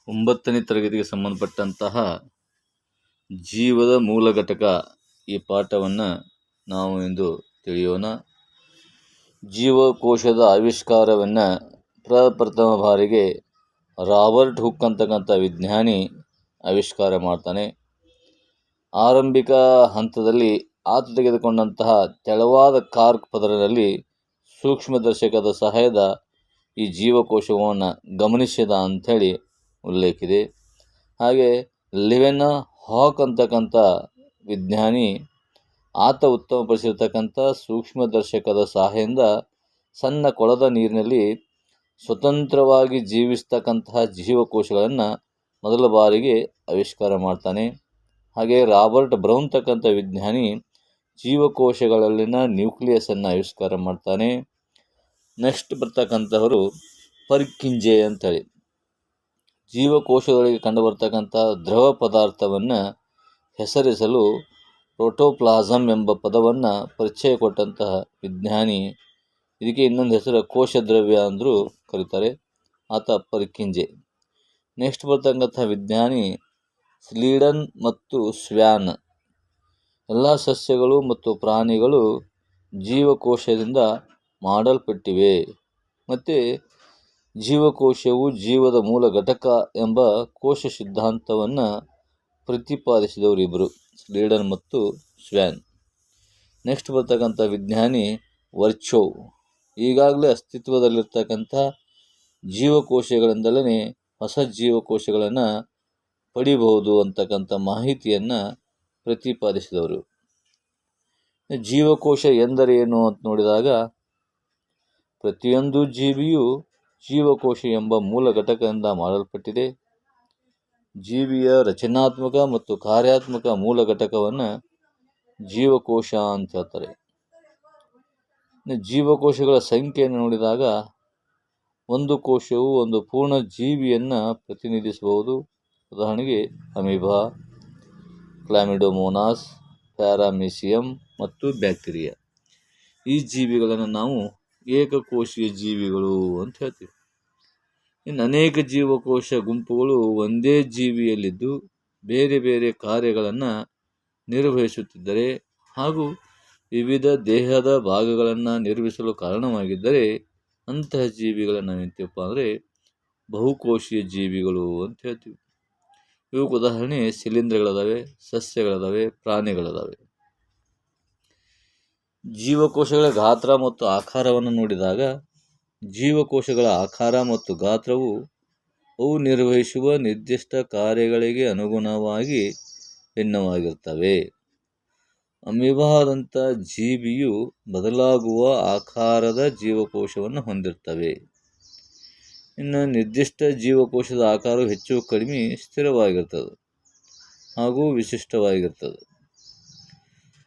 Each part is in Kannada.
9ನೇ ತರಗತಿಗೆ ಸಂಬಂಧಪಟ್ಟಂತಹ ಜೀವದ ಮೂಲ ಘಟಕ ಈ ಪಾಠವನ್ನು ನಾವು ಇಂದು ತಿಳಿಯೋಣ. ಜೀವಕೋಶದ ಆವಿಷ್ಕಾರವನ್ನು ಪ್ರಪ್ರಥಮ ಬಾರಿಗೆ ರಾಬರ್ಟ್ ಹುಕ್ ಅಂತಕ್ಕಂಥ ವಿಜ್ಞಾನಿ ಆವಿಷ್ಕಾರ ಮಾಡ್ತಾನೆ. ಆರಂಭಿಕ ಹಂತದಲ್ಲಿ ಆತ ತೆಗೆದುಕೊಂಡಂತಹ ತೆಳುವಾದ ಕಾರ್ಕ್ ಪದರದಲ್ಲಿ ಸೂಕ್ಷ್ಮದರ್ಶಕದ ಸಹಾಯದ ಈ ಜೀವಕೋಶವನ್ನು ಗಮನಿಸಿದ ಅಂಥೇಳಿ ಉಲ್ಲೇಖಿದೆ. ಹಾಗೆ ಲಿವೆನ್ ಹಾಕ್ ಅಂತಕ್ಕಂಥ ವಿಜ್ಞಾನಿ ಆತ ಉತ್ತಮಪಡಿಸಿರ್ತಕ್ಕಂಥ ಸೂಕ್ಷ್ಮದರ್ಶಕದ ಸಹಾಯದಿಂದ ಸಣ್ಣ ಕೊಳದ ನೀರಿನಲ್ಲಿ ಸ್ವತಂತ್ರವಾಗಿ ಜೀವಿಸ್ತಕ್ಕಂತಹ ಜೀವಕೋಶಗಳನ್ನು ಮೊದಲ ಬಾರಿಗೆ ಆವಿಷ್ಕಾರ ಮಾಡ್ತಾನೆ. ಹಾಗೆ ರಾಬರ್ಟ್ ಬ್ರೌನ್ ತಕ್ಕಂಥ ವಿಜ್ಞಾನಿ ಜೀವಕೋಶಗಳಲ್ಲಿನ ನ್ಯೂಕ್ಲಿಯಸನ್ನು ಆವಿಷ್ಕಾರ ಮಾಡ್ತಾನೆ. ನೆಕ್ಸ್ಟ್ ಬರ್ತಕ್ಕಂಥವರು ಪರ್ಕಿಂಜೆ ಅಂತೇಳಿ ಜೀವಕೋಶಗಳಿಗೆ ಕಂಡುಬರ್ತಕ್ಕಂಥ ದ್ರವ ಪದಾರ್ಥವನ್ನು ಹೆಸರಿಸಲು ಪ್ರೋಟೋಪ್ಲಾಸಮ್ ಎಂಬ ಪದವನ್ನು ಪರಿಚಯ ಕೊಟ್ಟಂತಹ ವಿಜ್ಞಾನಿ. ಇದಕ್ಕೆ ಇನ್ನೊಂದು ಹೆಸರು ಕೋಶ ದ್ರವ್ಯ ಅಂದರೂ ಕರೀತಾರೆ. ಆತ ಪರ್ಕಿಂಜೆ. ನೆಕ್ಸ್ಟ್ ಬರ್ತಕ್ಕಂಥ ವಿಜ್ಞಾನಿ ಸ್ಲೀಡನ್ ಮತ್ತು ಸ್ವ್ಯಾನ್. ಎಲ್ಲ ಸಸ್ಯಗಳು ಮತ್ತು ಪ್ರಾಣಿಗಳು ಜೀವಕೋಶದಿಂದ ಮಾಡಲ್ಪಟ್ಟಿವೆ ಮತ್ತು ಜೀವಕೋಶವು ಜೀವದ ಮೂಲ ಘಟಕ ಎಂಬ ಕೋಶ ಸಿದ್ಧಾಂತವನ್ನು ಪ್ರತಿಪಾದಿಸಿದವರು ಇಬ್ಬರು, ಸ್ಲೀಡನ್ ಮತ್ತು ಸ್ವ್ಯಾನ್. ನೆಕ್ಸ್ಟ್ ಬರ್ತಕ್ಕಂಥ ವಿಜ್ಞಾನಿ ವರ್ಚೋವ್. ಈಗಾಗಲೇ ಅಸ್ತಿತ್ವದಲ್ಲಿರ್ತಕ್ಕಂಥ ಜೀವಕೋಶಗಳಿಂದಲೇ ಹೊಸ ಜೀವಕೋಶಗಳನ್ನು ಪಡಿಬಹುದು ಅಂತಕ್ಕಂಥ ಮಾಹಿತಿಯನ್ನು ಪ್ರತಿಪಾದಿಸಿದವರು. ಜೀವಕೋಶ ಎಂದರೇನು ಅಂತ ನೋಡಿದಾಗ, ಪ್ರತಿಯೊಂದು ಜೀವಿಯು ಜೀವಕೋಶ ಎಂಬ ಮೂಲ ಘಟಕದಿಂದ ಮಾಡಲ್ಪಟ್ಟಿದೆ. ಜೀವಿಯ ರಚನಾತ್ಮಕ ಮತ್ತು ಕಾರ್ಯಾತ್ಮಕ ಮೂಲ ಘಟಕವನ್ನು ಜೀವಕೋಶ ಅಂತ ಹೇಳ್ತಾರೆ. ಜೀವಕೋಶಗಳ ಸಂಖ್ಯೆಯನ್ನು ನೋಡಿದಾಗ ಒಂದು ಕೋಶವು ಒಂದು ಪೂರ್ಣ ಜೀವಿಯನ್ನು ಪ್ರತಿನಿಧಿಸಬಹುದು. ಉದಾಹರಣೆಗೆ ಅಮೀಬಾ, ಕ್ಲಾಮಿಡೋಮೋನಾಸ್, ಪ್ಯಾರಾಮೀಸಿಯಂ ಮತ್ತು ಬ್ಯಾಕ್ಟೀರಿಯಾ. ಈ ಜೀವಿಗಳನ್ನು ನಾವು ಏಕಕೋಶೀಯ ಜೀವಿಗಳು ಅಂತ ಹೇಳ್ತೀವಿ. ಇನ್ನು ಅನೇಕ ಜೀವಕೋಶ ಗುಂಪುಗಳು ಒಂದೇ ಜೀವಿಯಲ್ಲಿದ್ದು ಬೇರೆ ಬೇರೆ ಕಾರ್ಯಗಳನ್ನು ನಿರ್ವಹಿಸುತ್ತಿದ್ದರೆ ಹಾಗೂ ವಿವಿಧ ದೇಹದ ಭಾಗಗಳನ್ನು ನಿರ್ಮಿಸಲು ಕಾರಣವಾಗಿದ್ದರೆ ಅಂತಹ ಜೀವಿಗಳನ್ನು ನಾವೇಂತೀವಪ್ಪ ಅಂದರೆ ಬಹುಕೋಶೀಯ ಜೀವಿಗಳು ಅಂತ ಹೇಳ್ತೀವಿ. ಇವಕ್ಕೆ ಉದಾಹರಣೆ ಶಿಲೀಂಧ್ರಗಳಿದಾವೆ, ಸಸ್ಯಗಳಿದಾವೆ, ಪ್ರಾಣಿಗಳಿದಾವೆ. ಜೀವಕೋಶಗಳ ಗಾತ್ರ ಮತ್ತು ಆಕಾರವನ್ನು ನೋಡಿದಾಗ ಜೀವಕೋಶಗಳ ಆಕಾರ ಮತ್ತು ಗಾತ್ರವು ಅವು ನಿರ್ವಹಿಸುವ ನಿರ್ದಿಷ್ಟ ಕಾರ್ಯಗಳಿಗೆ ಅನುಗುಣವಾಗಿ ಭಿನ್ನವಾಗಿರ್ತವೆ. ಅಮೀಬಾದಂಥ ಜೀವಿಯು ಬದಲಾಗುವ ಆಕಾರದ ಜೀವಕೋಶವನ್ನು ಹೊಂದಿರ್ತವೆ. ಇನ್ನು ನಿರ್ದಿಷ್ಟ ಜೀವಕೋಶದ ಆಕಾರವು ಹೆಚ್ಚು ಕಡಿಮೆ ಸ್ಥಿರವಾಗಿರ್ತದೆ ಹಾಗೂ ವಿಶಿಷ್ಟವಾಗಿರ್ತದೆ.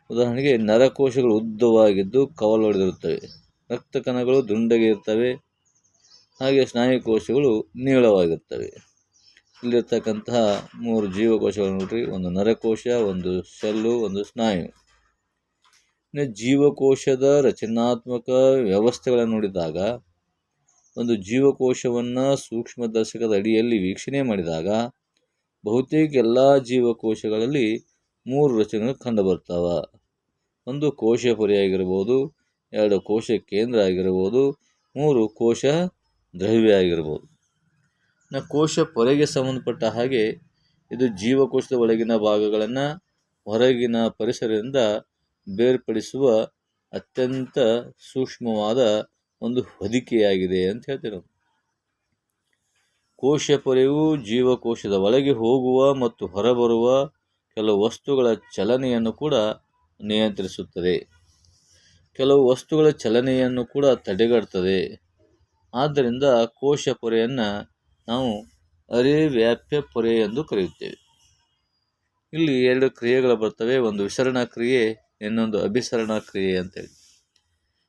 ಉದಾಹರಣೆಗೆ ನರಕೋಶಗಳು ಉದ್ದವಾಗಿದ್ದು ಕವಲೊಡೆದಿರುತ್ತವೆ, ರಕ್ತ ಕಣಗಳು ದುಂಡಗೆ ಇರ್ತವೆ, ಹಾಗೆ ಸ್ನಾಯುಕೋಶಗಳು ನೀಳವಾಗಿರ್ತವೆ. ಇಲ್ಲಿರ್ತಕ್ಕಂತಹ 3 ಜೀವಕೋಶಗಳು ನೋಡ್ರಿ, ಒಂದು ನರಕೋಶ, ಒಂದು ಸೆಲ್ಲು, ಒಂದು ಸ್ನಾಯು. ಇನ್ನು ಜೀವಕೋಶದ ರಚನಾತ್ಮಕ ವ್ಯವಸ್ಥೆಗಳನ್ನು ನೋಡಿದಾಗ ಒಂದು ಜೀವಕೋಶವನ್ನು ಸೂಕ್ಷ್ಮದರ್ಶಕದ ಅಡಿಯಲ್ಲಿ ವೀಕ್ಷಣೆ ಮಾಡಿದಾಗ ಬಹುತೇಕ ಎಲ್ಲ ಜೀವಕೋಶಗಳಲ್ಲಿ 3 ರಚನೆಗಳು ಕಂಡುಬರ್ತಾವ. ಒಂದು ಕೋಶ ಪೊರೆಯಾಗಿರ್ಬೋದು, 2 ಕೋಶ ಕೇಂದ್ರ ಆಗಿರ್ಬೋದು, 3 ಕೋಶ ದ್ರವ್ಯ ಆಗಿರ್ಬೋದು. ಕೋಶ ಪೊರೆಗೆ ಸಂಬಂಧಪಟ್ಟ ಹಾಗೆ ಇದು ಜೀವಕೋಶದ ಒಳಗಿನ ಭಾಗಗಳನ್ನು ಹೊರಗಿನ ಪರಿಸರದಿಂದ ಬೇರ್ಪಡಿಸುವ ಅತ್ಯಂತ ಸೂಕ್ಷ್ಮವಾದ ಒಂದು ಹೊದಿಕೆಯಾಗಿದೆ ಅಂತ ಹೇಳ್ತೇವೆ ನಾವು. ಕೋಶ ಪೊರೆಯು ಜೀವಕೋಶದ ಒಳಗೆ ಹೋಗುವ ಮತ್ತು ಹೊರಬರುವ ಕೆಲವು ವಸ್ತುಗಳ ಚಲನೆಯನ್ನು ಕೂಡ ನಿಯಂತ್ರಿಸುತ್ತದೆ. ಕೆಲವು ವಸ್ತುಗಳ ಚಲನೆಯನ್ನು ಕೂಡ ತಡೆಗಟ್ಟುತ್ತದೆ. ಆದ್ದರಿಂದ ಕೋಶ ಪೊರೆಯನ್ನು ನಾವು ಅರೆವ್ಯಾಪ್ಯ ಪೊರೆ ಎಂದು ಕರೆಯುತ್ತೇವೆ. ಇಲ್ಲಿ 2 ಕ್ರಿಯೆಗಳು ಬರ್ತವೆ, ಒಂದು ವಿಸರಣಾ ಕ್ರಿಯೆ, ಇನ್ನೊಂದು ಅಭಿಸರಣಾ ಕ್ರಿಯೆ ಅಂತೇಳಿ.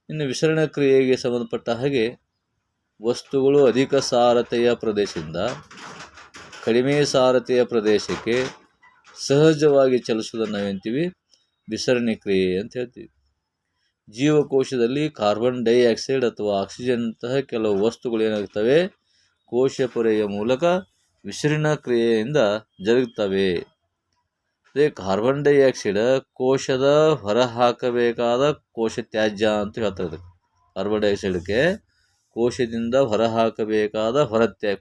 ಇನ್ನು ವಿಸರಣಾ ಕ್ರಿಯೆಗೆ ಸಂಬಂಧಪಟ್ಟ ಹಾಗೆ ವಸ್ತುಗಳು ಅಧಿಕ ಸಾರತೆಯ ಪ್ರದೇಶದಿಂದ ಕಡಿಮೆ ಸಾರತೆಯ ಪ್ರದೇಶಕ್ಕೆ ಸಹಜವಾಗಿ ಚಲಿಸುವುದನ್ನು ನಾವೇಂತೀವಿ ವಿಸರಣೆ ಕ್ರಿಯೆ ಅಂತ ಹೇಳ್ತೀವಿ. ಜೀವಕೋಶದಲ್ಲಿ ಕಾರ್ಬನ್ ಡೈಆಕ್ಸೈಡ್ ಅಥವಾ ಆಕ್ಸಿಜನ್ ಅಂತಹ ಕೆಲವು ವಸ್ತುಗಳು ಏನಾಗ್ತವೆ ಕೋಶ ಪೊರೆಯ ಮೂಲಕ ವಿಸರಣ ಕ್ರಿಯೆಯಿಂದ ಜರುಗುತ್ತವೆ. ಅದೇ ಕಾರ್ಬನ್ ಡೈಆಕ್ಸೈಡ್ ಕೋಶದ ಹೊರಹಾಕಬೇಕಾದ ಕೋಶ ತ್ಯಾಜ್ಯ ಅಂತ ಹೇಳ್ತಾರೆ. ಕಾರ್ಬನ್ ಡೈಆಕ್ಸೈಡ್ಗೆ ಕೋಶದಿಂದ ಹೊರಹಾಕಬೇಕಾದ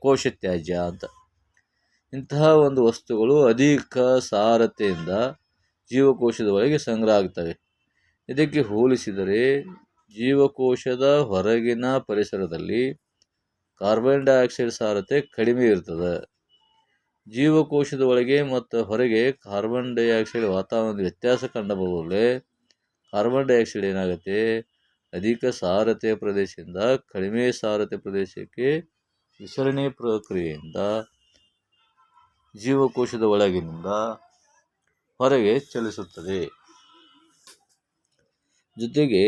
ಕೋಶ ತ್ಯಾಜ್ಯ ಅಂತ. ಇಂತಹ ಒಂದು ವಸ್ತುಗಳು ಅಧಿಕ ಸಾರತೆಯಿಂದ ಜೀವಕೋಶದ ಒಳಗೆ ಸಂಗ್ರಹ ಆಗ್ತವೆ. ಇದಕ್ಕೆ ಹೋಲಿಸಿದರೆ ಜೀವಕೋಶದ ಹೊರಗಿನ ಪರಿಸರದಲ್ಲಿ ಕಾರ್ಬನ್ ಡೈಆಕ್ಸೈಡ್ ಸಾರತೆ ಕಡಿಮೆ ಇರ್ತದೆ. ಜೀವಕೋಶದ ಒಳಗೆ ಮತ್ತು ಹೊರಗೆ ಕಾರ್ಬನ್ ಡೈಆಕ್ಸೈಡ್ ವಾತಾವರಣದ ವ್ಯತ್ಯಾಸ ಕಂಡುಬರುವುದೇ ಕಾರ್ಬನ್ ಡೈಆಕ್ಸೈಡ್ ಏನಾಗುತ್ತೆ, ಅಧಿಕ ಸಾರತೆಯ ಪ್ರದೇಶದಿಂದ ಕಡಿಮೆ ಸಾರತೆ ಪ್ರದೇಶಕ್ಕೆ ವಿಸರಣೆ ಪ್ರಕ್ರಿಯೆಯಿಂದ ಜೀವಕೋಶದ ಒಳಗಿನಿಂದ ಹೊರಗೆ ಚಲಿಸುತ್ತದೆ. ಜೊತೆಗೆ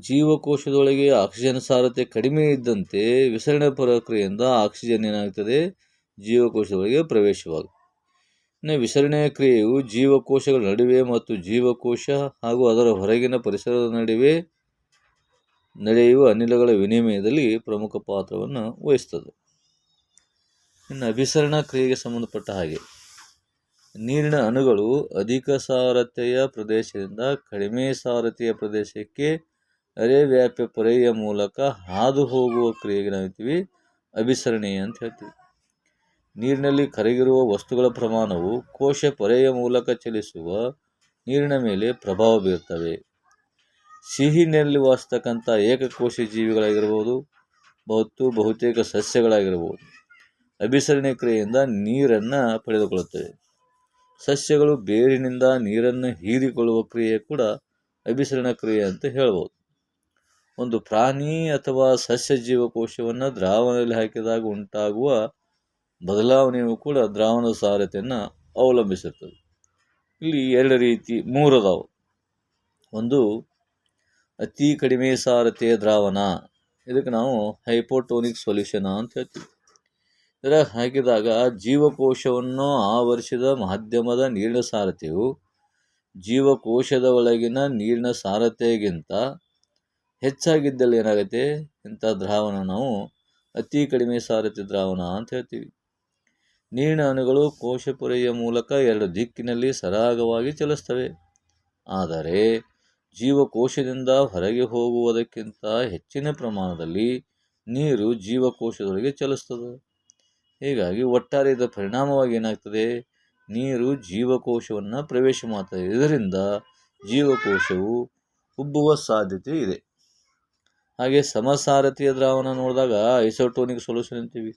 ಜೀವಕೋಶದೊಳಗೆ ಆಕ್ಸಿಜನ್ ಸಾರತೆ ಕಡಿಮೆ ಇದ್ದಂತೆ ವಿಸರಣೆ ಪ್ರಕ್ರಿಯೆಯಿಂದ ಆಕ್ಸಿಜನ್ ಏನಾಗ್ತದೆ, ಜೀವಕೋಶದೊಳಗೆ ಪ್ರವೇಶವಾಗುತ್ತದೆ. ಇನ್ನು ವಿಸರಣೆಯ ಕ್ರಿಯೆಯು ಜೀವಕೋಶಗಳ ನಡುವೆ ಮತ್ತು ಜೀವಕೋಶ ಹಾಗೂ ಅದರ ಹೊರಗಿನ ಪರಿಸರದ ನಡುವೆ ನಡೆಯುವ ಅನಿಲಗಳ ವಿನಿಮಯದಲ್ಲಿ ಪ್ರಮುಖ ಪಾತ್ರವನ್ನು ವಹಿಸ್ತದೆ. ಇನ್ನು ಅಭಿಸರಣ ಕ್ರಿಯೆಗೆ ಸಂಬಂಧಪಟ್ಟ ಹಾಗೆ ನೀರಿನ ಅಣುಗಳು ಅಧಿಕ ಸಾರತೆಯ ಪ್ರದೇಶದಿಂದ ಕಡಿಮೆ ಸಾರತೆಯ ಪ್ರದೇಶಕ್ಕೆ ಅರೆವ್ಯಾಪ್ಯ ಪೊರೆಯ ಮೂಲಕ ಹಾದು ಹೋಗುವ ಕ್ರಿಯೆಗೆ ನಾವಿರ್ತೀವಿ ಅಭಿಸರಣೆ ಅಂತ ಹೇಳ್ತೀವಿ. ನೀರಿನಲ್ಲಿ ಕರಗಿರುವ ವಸ್ತುಗಳ ಪ್ರಮಾಣವು ಕೋಶ ಪೊರೆಯ ಮೂಲಕ ಚಲಿಸುವ ನೀರಿನ ಮೇಲೆ ಪ್ರಭಾವ ಬೀರ್ತವೆ. ಸಿಹಿನಲ್ಲಿ ವಾಸಿಸ್ತಕ್ಕಂಥ ಏಕಕೋಶ ಜೀವಿಗಳಾಗಿರ್ಬೋದು ಮತ್ತು ಬಹುತೇಕ ಸಸ್ಯಗಳಾಗಿರ್ಬೋದು ಅಭಿಸರಣೆ ಕ್ರಿಯೆಯಿಂದ ನೀರನ್ನು ಪಡೆದುಕೊಳ್ಳುತ್ತವೆ. ಸಸ್ಯಗಳು ಬೇರಿನಿಂದ ನೀರನ್ನು ಹೀರಿಕೊಳ್ಳುವ ಕ್ರಿಯೆ ಕೂಡ ಅಭಿಸರಣ ಕ್ರಿಯೆ ಅಂತ ಹೇಳ್ಬೋದು. ಒಂದು ಪ್ರಾಣಿ ಅಥವಾ ಸಸ್ಯ ಜೀವಕೋಶವನ್ನು ದ್ರಾವಣದಲ್ಲಿ ಹಾಕಿದಾಗ ಉಂಟಾಗುವ ಬದಲಾವಣೆಯು ಕೂಡ ದ್ರಾವಣದ ಸಾರತೆಯನ್ನು ಅವಲಂಬಿಸಿರ್ತದೆ. ಇಲ್ಲಿ ಮೂರು ಅದಾವು. ಒಂದು ಅತಿ ಕಡಿಮೆ ಸಾರತೆಯ ದ್ರಾವಣ, ಇದಕ್ಕೆ ನಾವು ಹೈಪೋಟೋನಿಕ್ ಸೊಲ್ಯೂಷನ್ ಅಂತ ಹೇಳ್ತೀವಿ. ಇದರ ಹಾಕಿದಾಗ ಜೀವಕೋಶವನ್ನು ಆವರಿಸಿದ ಮಾಧ್ಯಮದ ನೀರಿನ ಸಾರತೆಯು ಜೀವಕೋಶದ ಒಳಗಿನ ನೀರಿನ ಸಾರತೆಗಿಂತ ಹೆಚ್ಚಾಗಿದ್ದಲ್ಲಿ ಏನಾಗುತ್ತೆ, ಇಂಥ ದ್ರಾವಣ ನಾವು ಅತಿ ಕಡಿಮೆ ಸಾರತೆ ದ್ರಾವಣ ಅಂತ ಹೇಳ್ತೀವಿ. ನೀರಿನ ಅಣುಗಳು ಕೋಶ ಪೊರೆಯ ಮೂಲಕ ಎರಡು ದಿಕ್ಕಿನಲ್ಲಿ ಸರಾಗವಾಗಿ ಚಲಿಸ್ತವೆ. ಆದರೆ ಜೀವಕೋಶದಿಂದ ಹೊರಗೆ ಹೋಗುವುದಕ್ಕಿಂತ ಹೆಚ್ಚಿನ ಪ್ರಮಾಣದಲ್ಲಿ ನೀರು ಜೀವಕೋಶದೊಳಗೆ ಚಲಿಸ್ತದೆ. ಹೀಗಾಗಿ ಒಟ್ಟಾರೆ ಇದರ ಪರಿಣಾಮವಾಗಿ ಏನಾಗ್ತದೆ, ನೀರು ಜೀವಕೋಶವನ್ನು ಪ್ರವೇಶ ಮಾಡ್ತದೆ. ಇದರಿಂದ ಜೀವಕೋಶವು ಉಬ್ಬುವ ಸಾಧ್ಯತೆ ಇದೆ. ಹಾಗೆ ಸಮಸಾರತೆಯ ದ್ರಾವಣ ನೋಡಿದಾಗ ಐಸೋಟೋನಿಕ್ ಸೊಲ್ಯೂಷನ್ ಅಂತೀವಿ.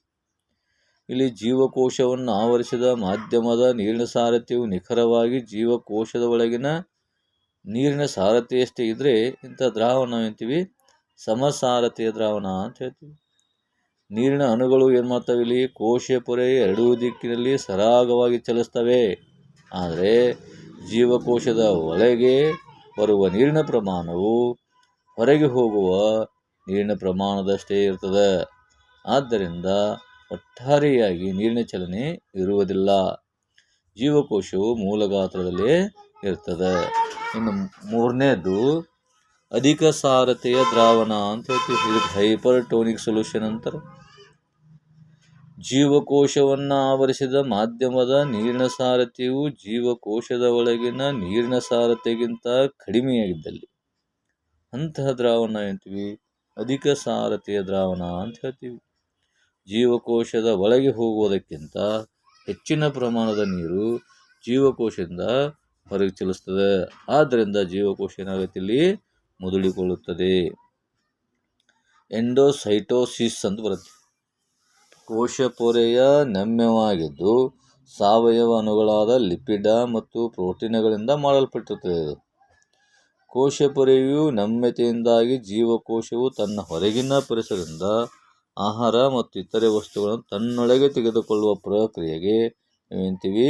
ಇಲ್ಲಿ ಜೀವಕೋಶವನ್ನು ಆವರಿಸಿದ ಮಾಧ್ಯಮದ ನೀರಿನ ಸಾರತೆಯು ನಿಖರವಾಗಿ ಜೀವಕೋಶದ ಒಳಗಿನ ನೀರಿನ ಸಾರತೆಯಷ್ಟೇ ಇದ್ದರೆ ಇಂಥ ದ್ರಾವಣ ಅಂತೀವಿ ಸಮಸಾರತೆಯ ದ್ರಾವಣ ಅಂತ ಹೇಳ್ತೀವಿ. ನೀರಿನ ಅಣುಗಳು ಏನು ಮಾಡ್ತವೆ, ಇಲ್ಲಿ ಕೋಶ ಪೊರೆ ಎರಡೂ ದಿಕ್ಕಿನಲ್ಲಿ ಸರಾಗವಾಗಿ ಚಲಿಸ್ತವೆ. ಆದರೆ ಜೀವಕೋಶದ ಒಳಗೆ ಬರುವ ನೀರಿನ ಪ್ರಮಾಣವು ಹೊರಗೆ ಹೋಗುವ ನೀರಿನ ಪ್ರಮಾಣದಷ್ಟೇ ಇರ್ತದೆ. ಆದ್ದರಿಂದ ಒಟ್ಟಾರೆಯಾಗಿ ನೀರಿನ ಚಲನೆ ಇರುವುದಿಲ್ಲ. ಜೀವಕೋಶವು ಮೂಲ ಗಾತ್ರದಲ್ಲೇ ಇರ್ತದೆ. ಇನ್ನು ಮೂರನೇದು ಅಧಿಕ ಸಾರತೆಯ ದ್ರಾವಣ ಅಂತ ಹೇಳ್ತೀವಿ. ಇದಕ್ಕೆ ಹೈಪರ್ಟೋನಿಕ್ ಸೊಲ್ಯೂಷನ್ ಅಂತಾರೆ. ಜೀವಕೋಶವನ್ನು ಆವರಿಸಿದ ಮಾಧ್ಯಮದ ನೀರಿನ ಸಾರತೆಯು ಜೀವಕೋಶದ ಒಳಗಿನ ನೀರಿನ ಸಾರತೆಗಿಂತ ಕಡಿಮೆಯಾಗಿದ್ದಲ್ಲಿ ಅಂತಹ ದ್ರಾವಣ ಅಂತೀವಿ ಅಧಿಕ ಸಾರತೆಯ ದ್ರಾವಣ ಅಂತ ಹೇಳ್ತೀವಿ. ಜೀವಕೋಶದ ಒಳಗೆ ಹೋಗುವುದಕ್ಕಿಂತ ಹೆಚ್ಚಿನ ಪ್ರಮಾಣದ ನೀರು ಜೀವಕೋಶದಿಂದ ಹೊರಗೆ ಚಲಿಸ್ತದೆ. ಆದ್ದರಿಂದ ಜೀವಕೋಶ ಏನಾಗುತ್ತೆ, ಇಲ್ಲಿ ಮುದುಡಿಕೊಳ್ಳುತ್ತದೆ. ಎಂಡೋಸೈಟೋಸಿಸ್ ಅಂತ ಬರುತ್ತೆ. ಕೋಶ ಪೊರೆಯ ನಮ್ಯವಾಗಿದ್ದು ಸಾವಯವ ಅಣುಗಳಾದ ಲಿಪಿಡ ಮತ್ತು ಪ್ರೋಟೀನ್ಗಳಿಂದ ಮಾಡಲ್ಪಟ್ಟಿರುತ್ತದೆ. ಕೋಶ ಪೊರೆಯು ನಮ್ಯತೆಯಿಂದಾಗಿ ಜೀವಕೋಶವು ತನ್ನ ಹೊರಗಿನ ಪರಿಸರದಿಂದ ಆಹಾರ ಮತ್ತು ಇತರೆ ವಸ್ತುಗಳನ್ನು ತನ್ನೊಳಗೆ ತೆಗೆದುಕೊಳ್ಳುವ ಪ್ರಕ್ರಿಯೆಗೆ ಏನಂತೀವಿ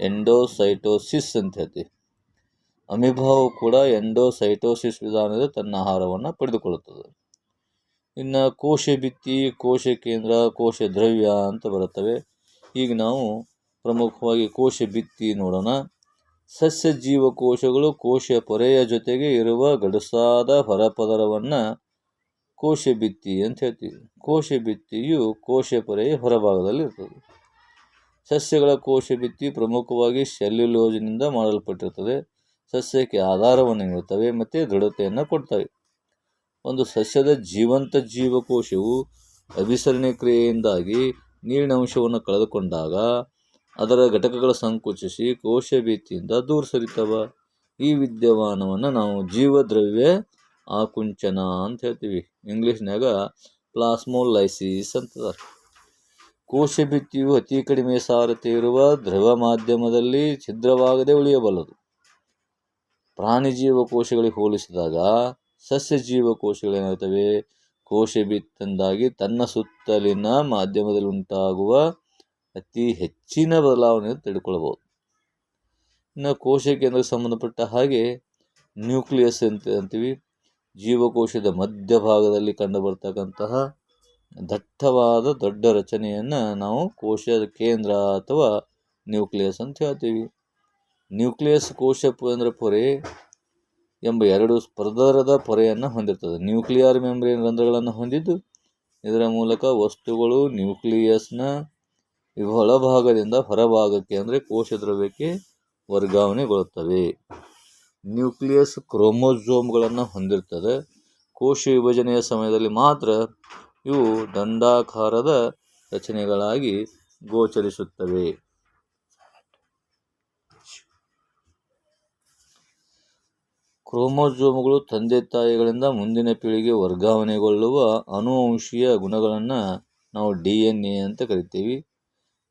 ಎಂಡೋಸೈಟೋಸಿಸ್ ಅಂತ ಹೇಳ್ತೀವಿ. ಅಮೀಬಾವು ಕೂಡ ಎಂಡೋಸೈಟೋಸಿಸ್ ವಿಧಾನದ ತನ್ನ ಆಹಾರವನ್ನು ಪಡೆದುಕೊಳ್ಳುತ್ತದೆ. ಇನ್ನು ಕೋಶ ಭಿತ್ತಿ, ಕೋಶ ಕೇಂದ್ರ, ಕೋಶ ದ್ರವ್ಯ ಅಂತ ಬರುತ್ತವೆ. ಈಗ ನಾವು ಪ್ರಮುಖವಾಗಿ ಕೋಶ ಭಿತ್ತಿ ನೋಡೋಣ. ಸಸ್ಯ ಜೀವಕೋಶಗಳು ಕೋಶ ಪೊರೆಯ ಜೊತೆಗೆ ಇರುವ ಗಡುಸಾದ ಹೊರಪದರವನ್ನು ಕೋಶ ಭಿತ್ತಿ ಅಂತ ಹೇಳ್ತೀವಿ. ಕೋಶ ಭಿತ್ತಿಯು ಕೋಶ ಪೊರೆಯ ಹೊರಭಾಗದಲ್ಲಿ ಇರ್ತದೆ. ಸಸ್ಯಗಳ ಕೋಶ ಭಿತ್ತಿ ಪ್ರಮುಖವಾಗಿ ಸೆಲ್ಯುಲೋಸ್ನಿಂದ ಮಾಡಲ್ಪಟ್ಟಿರುತ್ತದೆ. ಸಸ್ಯಕ್ಕೆ ಆಧಾರವನ್ನು ನೀಡುತ್ತವೆ ಮತ್ತು ದೃಢತೆಯನ್ನು ಕೊಡ್ತವೆ. ಒಂದು ಸಸ್ಯದ ಜೀವಂತ ಜೀವಕೋಶವು ಅಭಿಸರಣೆ ಕ್ರಿಯೆಯಿಂದಾಗಿ ನೀರಿನ ಅಂಶವನ್ನು ಕಳೆದುಕೊಂಡಾಗ ಅದರ ಘಟಕಗಳು ಸಂಕುಚಿಸಿ ಕೋಶ ಭಿತ್ತಿಯಿಂದ ದೂರ ಸರಿತವ. ಈ ವಿದ್ಯಮಾನವನ್ನು ನಾವು ಜೀವದ್ರವ್ಯ ಆಕುಂಚನ ಅಂತ ಹೇಳ್ತೀವಿ. ಇಂಗ್ಲೀಷ್ನಾಗ ಪ್ಲಾಸ್ಮೋಲೈಸಿಸ್ ಅಂತದಾರೆ. ಕೋಶ ಭಿತ್ತಿಯು ಅತಿ ಕಡಿಮೆ ಸಾರತೆ ಇರುವ ದ್ರವ ಮಾಧ್ಯಮದಲ್ಲಿ ಛಿದ್ರವಾಗದೆ ಉಳಿಯಬಲ್ಲದು. ಪ್ರಾಣಿ ಜೀವಕೋಶಗಳಿಗೆ ಹೋಲಿಸಿದಾಗ ಸಸ್ಯ ಜೀವಕೋಶಗಳೇನಾಗ್ತವೆ, ಕೋಶ ಭಿತ್ತಿಯಿಂದಾಗಿ ತನ್ನ ಸುತ್ತಲಿನ ಮಾಧ್ಯಮದಲ್ಲಿ ಉಂಟಾಗುವ ಅತಿ ಹೆಚ್ಚಿನ ಬದಲಾವಣೆಯನ್ನು ತಡೆದುಕೊಳ್ಳಬಹುದು. ಇನ್ನು ಕೋಶ ಕೇಂದ್ರಕ್ಕೆ ಸಂಬಂಧಪಟ್ಟ ಹಾಗೆ ನ್ಯೂಕ್ಲಿಯಸ್ ಅಂತೀವಿ. ಜೀವಕೋಶದ ಮಧ್ಯಭಾಗದಲ್ಲಿ ಕಂಡುಬರ್ತಕ್ಕಂತಹ ದಟ್ಟವಾದ ದೊಡ್ಡ ರಚನೆಯನ್ನು ನಾವು ಕೋಶದ ಕೇಂದ್ರ ಅಥವಾ ನ್ಯೂಕ್ಲಿಯಸ್ ಅಂತ ಹೇಳ್ತೀವಿ. ನ್ಯೂಕ್ಲಿಯಸ್ ಕೋಶ ಕೇಂದ್ರ ಪೊರೆ ಎಂಬ ಎರಡು ಪದರದ ಪೊರೆಯನ್ನು ಹೊಂದಿರ್ತದೆ. ನ್ಯೂಕ್ಲಿಯರ್ ಮೆಂಬ್ರೇನ್ ರಂಧ್ರಗಳನ್ನು ಹೊಂದಿದ್ದು ಇದರ ಮೂಲಕ ವಸ್ತುಗಳು ನ್ಯೂಕ್ಲಿಯಸ್ನ ಒಳಭಾಗದಿಂದ ಹೊರಭಾಗಕ್ಕೆ ಅಂದರೆ ಕೋಶ ದ್ರವ್ಯಕ್ಕೆ ವರ್ಗಾವಣೆಗೊಳ್ಳುತ್ತವೆ. ನ್ಯೂಕ್ಲಿಯಸ್ ಕ್ರೋಮೋಸೋಮ್ಗಳನ್ನು ಹೊಂದಿರ್ತದೆ. ಕೋಶ ವಿಭಜನೆಯ ಸಮಯದಲ್ಲಿ ಮಾತ್ರ ಇವು ದಂಡಾಕಾರದ ರಚನೆಗಳಾಗಿ ಗೋಚರಿಸುತ್ತವೆ. ಕ್ರೋಮೋಸೋಮ್ಗಳು ತಂದೆ ತಾಯಿಗಳಿಂದ ಮುಂದಿನ ಪೀಳಿಗೆ ವರ್ಗಾವಣೆಗೊಳ್ಳುವ ಅನುವಂಶೀಯ ಗುಣಗಳನ್ನು ನಾವು DNA ಅಂತ ಕರಿತೀವಿ.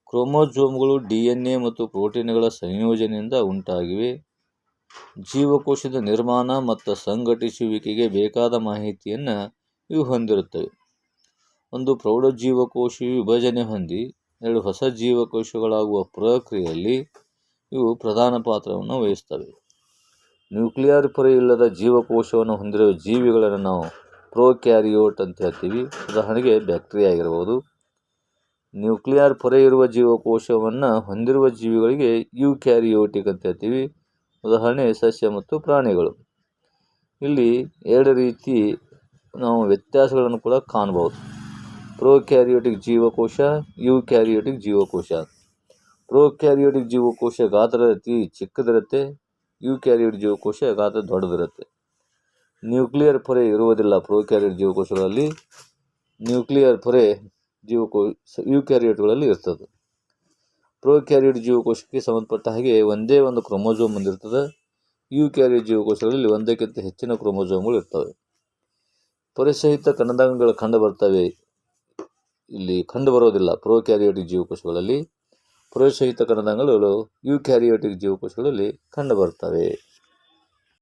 ಕ್ರೋಮೋಸೋಮ್ಗಳು DNA ಮತ್ತು ಪ್ರೋಟೀನ್ಗಳ ಸಂಯೋಜನೆಯಿಂದ ಉಂಟಾಗಿವೆ. ಜೀವಕೋಶದ ನಿರ್ಮಾಣ ಮತ್ತು ಸಂಘಟಿಸುವಿಕೆಗೆ ಬೇಕಾದ ಮಾಹಿತಿಯನ್ನು ಇವು ಹೊಂದಿರುತ್ತವೆ. ಒಂದು ಪ್ರೌಢ ಜೀವಕೋಶವು ವಿಭಜನೆ ಹೊಂದಿ ಎರಡು ಹೊಸ ಜೀವಕೋಶಗಳಾಗುವ ಪ್ರಕ್ರಿಯೆಯಲ್ಲಿ ಇವು ಪ್ರಧಾನ ಪಾತ್ರವನ್ನು ವಹಿಸ್ತವೆ. ನ್ಯೂಕ್ಲಿಯರ್ ಪೊರೆ ಇಲ್ಲದ ಜೀವಕೋಶವನ್ನು ಹೊಂದಿರುವ ಜೀವಿಗಳನ್ನು ನಾವು ಪ್ರೋಕ್ಯಾರಿಯೋಟ್ ಅಂತ ಹೇಳ್ತೀವಿ. ಉದಾಹರಣೆಗೆ ಬ್ಯಾಕ್ಟೀರಿಯಾ ಆಗಿರ್ಬೋದು. ನ್ಯೂಕ್ಲಿಯರ್ ಪೊರೆ ಇರುವ ಜೀವಕೋಶವನ್ನು ಹೊಂದಿರುವ ಜೀವಿಗಳಿಗೆ ಯೂಕ್ಯಾರಿಯೋಟಿಕ್ ಅಂತ ಹೇಳ್ತೀವಿ. ಉದಾಹರಣೆ ಸಸ್ಯ ಮತ್ತು ಪ್ರಾಣಿಗಳು. ಇಲ್ಲಿ ಎರಡು ರೀತಿ ನಾವು ವ್ಯತ್ಯಾಸಗಳನ್ನು ಕೂಡ ಕಾಣಬಹುದು. ಪ್ರೋಕ್ಯಾರಿಯೋಟಿಕ್ ಜೀವಕೋಶ, ಯೂಕ್ಯಾರಿಯೋಟಿಕ್ ಜೀವಕೋಶ. ಪ್ರೋಕ್ಯಾರಿಯೋಟಿಕ್ ಜೀವಕೋಶ ಗಾತ್ರ ಅತಿ ಚಿಕ್ಕದಿರುತ್ತೆ. ಯೂಕ್ಯಾರಿಯೋಟಿಕ್ ಜೀವಕೋಶ ಗಾತ್ರ ದೊಡ್ಡದಿರುತ್ತೆ. ನ್ಯೂಕ್ಲಿಯರ್ ಪೊರೆ ಇರುವುದಿಲ್ಲ ಪ್ರೋಕ್ಯಾರಿಯೋಟಿಕ್ ಜೀವಕೋಶಗಳಲ್ಲಿ. ನ್ಯೂಕ್ಲಿಯರ್ ಪೊರೆ ಯೂಕ್ಯಾರಿಯೋಟ್ಗಳಲ್ಲಿ ಇರ್ತದೆ. ಪ್ರೋಕ್ಯಾರಿಯೋಟಿಕ್ ಜೀವಕೋಶಕ್ಕೆ ಸಂಬಂಧಪಟ್ಟ ಹಾಗೆ ಒಂದೇ ಒಂದು ಕ್ರೋಮೋಸೋಮ್ ಹೊಂದಿರ್ತದೆ. ಯೂಕ್ಯಾರಿಯೋಟಿಕ್ ಜೀವಕೋಶಗಳಲ್ಲಿ ಒಂದಕ್ಕಿಂತ ಹೆಚ್ಚಿನ ಕ್ರೋಮೋಸೋಮ್ಗಳು ಇರ್ತವೆ. ಪೊರೆ ಸಹಿತ ಕಣದಾಂಗಗಳು ಕಂಡುಬರ್ತವೆ. ಇಲ್ಲಿ ಕಂಡುಬರೋದಿಲ್ಲ ಪ್ರೋಕ್ಯಾರಿಯೋಟಿಕ್ ಜೀವಕೋಶಗಳಲ್ಲಿ. ಪೊರೆ ಸಹಿತ ಕಣದಾಂಗಗಳು ಯೂಕ್ಯಾರಿಯೋಟಿಕ್ ಜೀವಕೋಶಗಳಲ್ಲಿ ಕಂಡುಬರ್ತವೆ.